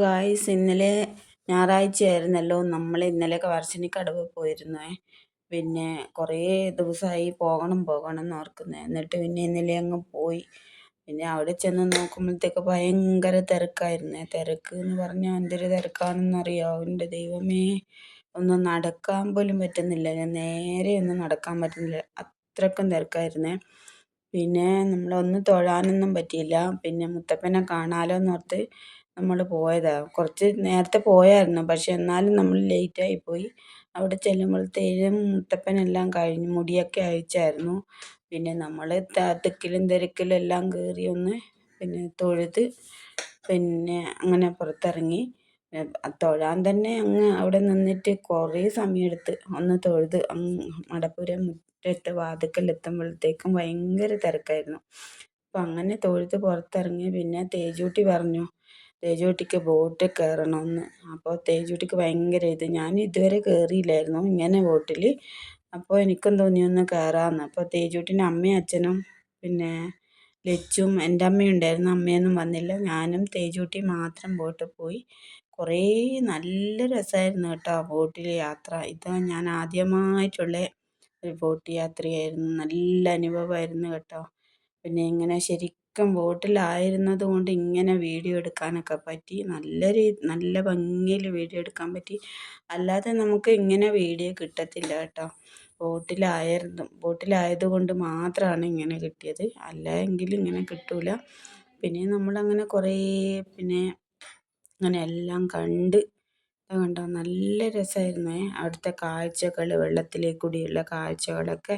Guys, ഇന്നലെ ഞായറാഴ്ചയായിരുന്നല്ലോ. നമ്മൾ ഇന്നലെയൊക്കെ പറശ്ശിനിക്കടവ് പോയിരുന്നേ. പിന്നെ കുറേ ദിവസമായി പോകണം എന്ന് ഓർക്കുന്നത്. എന്നിട്ട് പിന്നെ ഇന്നലെ അങ്ങ് പോയി. പിന്നെ അവിടെ ചെന്ന് നോക്കുമ്പോഴത്തേക്ക് ഭയങ്കര തിരക്കായിരുന്നേ. തിരക്ക് എന്ന് പറഞ്ഞാൽ എന്തൊരു തിരക്കാണെന്നറിയാമോ? എൻ്റെ ദൈവമേ, ഒന്നും നടക്കാൻ പോലും പറ്റുന്നില്ല. നേരെ ഒന്നും നടക്കാൻ പറ്റുന്നില്ല, അത്രയ്ക്കും തിരക്കായിരുന്നേ. പിന്നെ നമ്മളൊന്ന് തൊഴാനൊന്നും പറ്റിയില്ല. പിന്നെ മുത്തപ്പനെ കാണാമല്ലോ എന്നോർത്ത് നമ്മൾ പോയതാണ്. കുറച്ച് നേരത്തെ പോയായിരുന്നു, പക്ഷെ എന്നാലും നമ്മൾ ലേറ്റായിപ്പോയി. അവിടെ ചെല്ലുമ്പോഴത്തേനും മുത്തപ്പനെല്ലാം കഴിഞ്ഞു, മുടിയൊക്കെ അഴിച്ചായിരുന്നു. പിന്നെ നമ്മൾ തിക്കിലും തിരക്കിലും എല്ലാം കയറി ഒന്ന് പിന്നെ തൊഴുത് പിന്നെ അങ്ങനെ പുറത്തിറങ്ങി. തൊഴാൻ തന്നെ അങ്ങ് അവിടെ നിന്നിട്ട് കുറേ സമയമെടുത്ത് ഒന്ന് തൊഴുത് മടപ്പുരം മുറ്റത്തെ വാതിക്കലെത്തുമ്പോഴത്തേക്കും ഭയങ്കര തിരക്കായിരുന്നു. അപ്പം അങ്ങനെ തൊഴുത് പുറത്തിറങ്ങി. പിന്നെ തേജൂട്ടി പറഞ്ഞു തേജൂട്ടിക്ക് ബോട്ടിൽ കയറണമെന്ന്. അപ്പോൾ തേജൂട്ടിക്ക് ഭയങ്കര ഞാൻ ഇതുവരെ കയറിയില്ലായിരുന്നു ഇങ്ങനെ ബോട്ടിൽ. അപ്പോൾ എനിക്കും തോന്നി ഒന്ന് കയറാമെന്ന്. അപ്പോൾ തേജൂട്ടിൻ്റെ അമ്മയും അച്ഛനും പിന്നെ ലച്ചും എൻ്റെ അമ്മയുണ്ടായിരുന്നു. അമ്മയൊന്നും വന്നില്ല. ഞാനും തേജൂട്ടിയും മാത്രം ബോട്ടിൽ പോയി. കുറേ നല്ല രസമായിരുന്നു കേട്ടോ ബോട്ടിൽ യാത്ര. ഇതാ ഞാൻ ആദ്യമായിട്ടുള്ള ഒരു ബോട്ട് യാത്രയായിരുന്നു. നല്ല അനുഭവമായിരുന്നു കേട്ടോ. പിന്നെ ഇങ്ങനെ ശരിക്കും ബോട്ടിലായിരുന്നത് കൊണ്ട് ഇങ്ങനെ വീഡിയോ എടുക്കാനൊക്കെ പറ്റി. നല്ല ഭംഗിയിൽ വീഡിയോ എടുക്കാൻ പറ്റി. അല്ലാതെ നമുക്ക് ഇങ്ങനെ വീഡിയോ കിട്ടത്തില്ല കേട്ടോ. ബോട്ടിലായതുകൊണ്ട് മാത്രമാണ് ഇങ്ങനെ കിട്ടിയത്, അല്ല എങ്കിൽ ഇങ്ങനെ കിട്ടൂല. പിന്നെ നമ്മളങ്ങനെ കുറേ പിന്നെ അങ്ങനെ എല്ലാം കണ്ടോ, നല്ല രസമായിരുന്നേ. അവിടുത്തെ കാഴ്ചകൾ, വെള്ളത്തിലേക്കൂടിയുള്ള കാഴ്ചകളൊക്കെ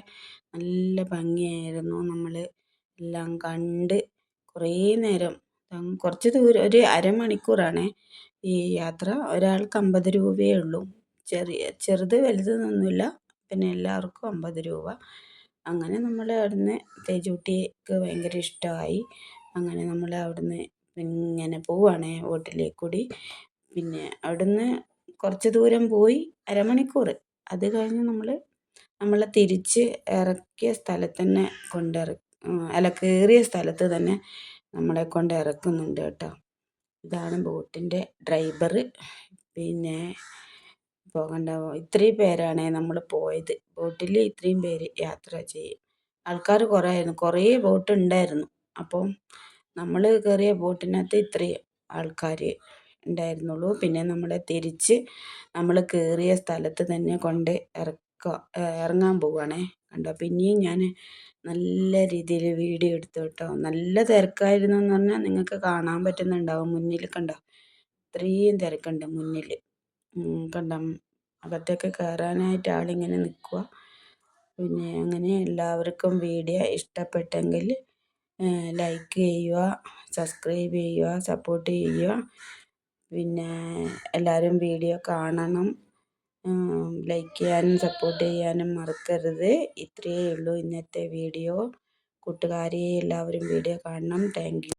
നല്ല ഭംഗിയായിരുന്നു. നമ്മൾ എല്ലാം കണ്ട് കുറേ നേരം, കുറച്ച് ദൂരം, ഒരു അരമണിക്കൂറാണ് ഈ യാത്ര. ഒരാൾക്ക് 50 രൂപയേ ഉള്ളൂ. ചെറുത് വലുതെന്നൊന്നുമില്ല. പിന്നെ എല്ലാവർക്കും 50 രൂപ. അങ്ങനെ നമ്മൾ അവിടുന്ന് തേജൂട്ടിക്ക് ഭയങ്കര ഇഷ്ടമായി. അങ്ങനെ നമ്മൾ അവിടുന്ന് ഇങ്ങനെ പോവുകയാണേ ബോട്ടിലേക്കൂടി. പിന്നെ അവിടുന്ന് കുറച്ച് ദൂരം പോയി, അരമണിക്കൂർ. അത് കഴിഞ്ഞ് നമ്മളെ തിരിച്ച് ഇറക്കിയ സ്ഥലത്ത് തന്നെ കയറിയ സ്ഥലത്ത് തന്നെ നമ്മളെ കൊണ്ട് ഇറക്കുന്നുണ്ട് കേട്ടോ. ഇതാണ് ബോട്ടിൻ്റെ ഡ്രൈവർ. പിന്നെ പോകണ്ട, ഇത്രയും പേരാണ് നമ്മൾ പോയത് ബോട്ടിൽ. ഇത്രയും പേര് യാത്ര ചെയ്യും. ആൾക്കാർ കുറേ ബോട്ട് ഉണ്ടായിരുന്നു. അപ്പം നമ്മൾ കയറിയ ബോട്ടിനകത്ത് ഇത്രയും ആൾക്കാർ ഉണ്ടായിരുന്നുള്ളൂ. പിന്നെ നമ്മളെ തിരിച്ച് നമ്മൾ കയറിയ സ്ഥലത്ത് തന്നെ കൊണ്ട് ഇറങ്ങാൻ പോവുകയാണേ. കണ്ടോ, പിന്നെയും ഞാൻ നല്ല രീതിയിൽ വീഡിയോ എടുത്തു കേട്ടോ. നല്ല തിരക്കായിരുന്നു എന്ന് പറഞ്ഞാൽ നിങ്ങൾക്ക് കാണാൻ പറ്റുന്നുണ്ടാവും. മുന്നിൽ കണ്ടോ, ഇത്രയും തിരക്കുണ്ട് മുന്നിൽ. കണ്ടോ, അകത്തേക്ക് കയറാനായിട്ട് ആളിങ്ങനെ നിൽക്കുക. പിന്നെ അങ്ങനെ എല്ലാവർക്കും വീഡിയോ ഇഷ്ടപ്പെട്ടെങ്കിൽ ലൈക്ക് ചെയ്യുക, സബ്സ്ക്രൈബ് ചെയ്യുക, സപ്പോർട്ട് ചെയ്യുക. പിന്നെ എല്ലാവരും വീഡിയോ കാണണം. ലൈക്ക് ചെയ്യാനും സപ്പോർട്ട് ചെയ്യാനും മറക്കരുത്. ഇത്രയേ ഉള്ളൂ ഇന്നത്തെ വീഡിയോ. കൂട്ടുകാരെ എല്ലാവരും വീഡിയോ കാണണം. Thank you.